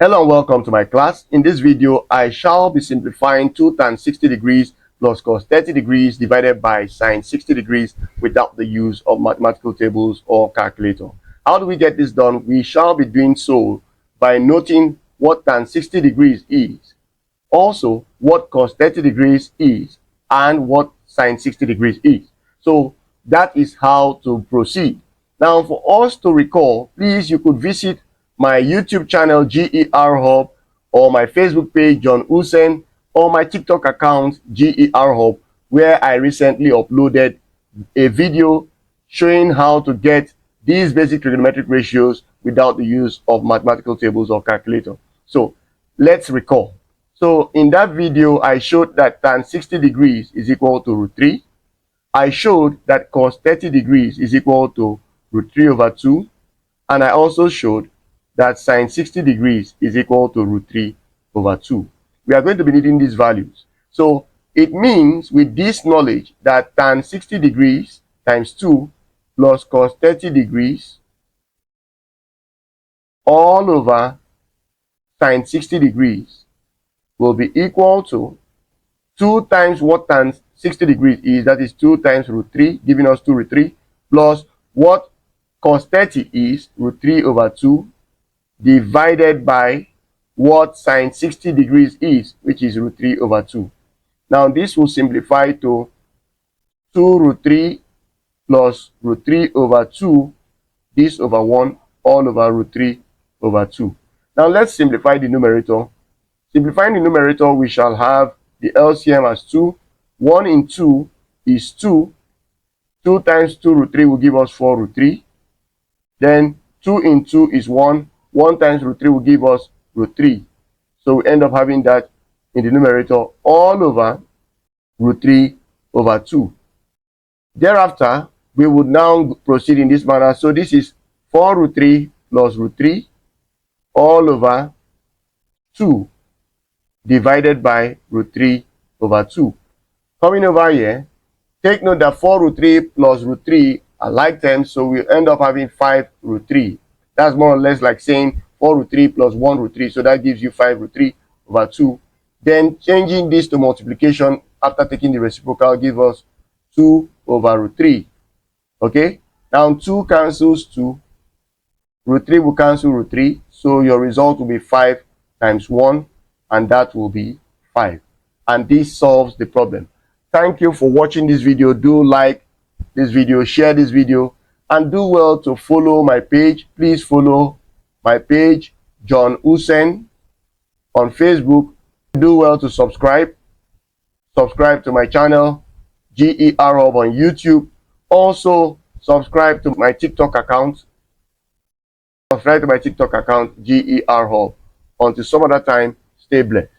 Hello and welcome to my class. In this video, I shall be simplifying 2 tan 60 degrees plus cos 30 degrees divided by sine 60 degrees without the use of mathematical tables or calculator. How do we get this done? We shall be doing so by noting what tan 60 degrees is, also what cos 30 degrees is, and what sine 60 degrees is. So that is how to proceed. Now, for us to recall, please, you could visit my YouTube channel GER Hub, or my Facebook page John Usen, or my TikTok account GER Hub, where I recently uploaded a video showing how to get these basic trigonometric ratios without the use of mathematical tables or calculator. So let's recall. So in that video, I showed that tan 60 degrees is equal to root 3. I showed that cos 30 degrees is equal to root 3 over 2. And I also showed that sine 60 degrees is equal to root 3 over 2. We are going to be needing these values. So it means with this knowledge that tan 60 degrees times 2 plus cos 30 degrees all over sine 60 degrees will be equal to 2 times what tan 60 degrees is, that is 2 times root 3, giving us 2 root 3, plus what cos 30 is, root 3 over 2, divided by what sine 60 degrees is, which is root 3 over 2. Now this will simplify to 2 root 3 plus root 3 over 2, this over 1, all over root 3 over 2. Now let's simplify the numerator. Simplifying the numerator, we shall have the LCM as 2. 1 in 2 is 2. 2 times 2 root 3 will give us 4 root 3. Then 2 in 2 is 1. 1 times root 3 will give us root 3. So we end up having that in the numerator all over root 3 over 2. Thereafter, we would now proceed in this manner. So this is 4 root 3 plus root 3 all over 2 divided by root 3 over 2. Coming over here, take note that 4 root 3 plus root 3 are like terms, so we end up having 5 root 3. That's more or less like saying 4 root 3 plus 1 root 3, so that gives you 5 root 3 over 2. Then changing this to multiplication after taking the reciprocal gives us 2 over root 3. Okay, now 2 cancels 2, root 3 will cancel root 3, so your result will be 5 times 1, and that will be 5. And this solves the problem. Thank you for watching this video. Do like this video, share this video, and do well to follow my page. Please follow my page John Usen on Facebook. Do well to subscribe to my channel GER Hub on YouTube. Also subscribe to my TikTok account GER Hub. Until some other time, stay blessed.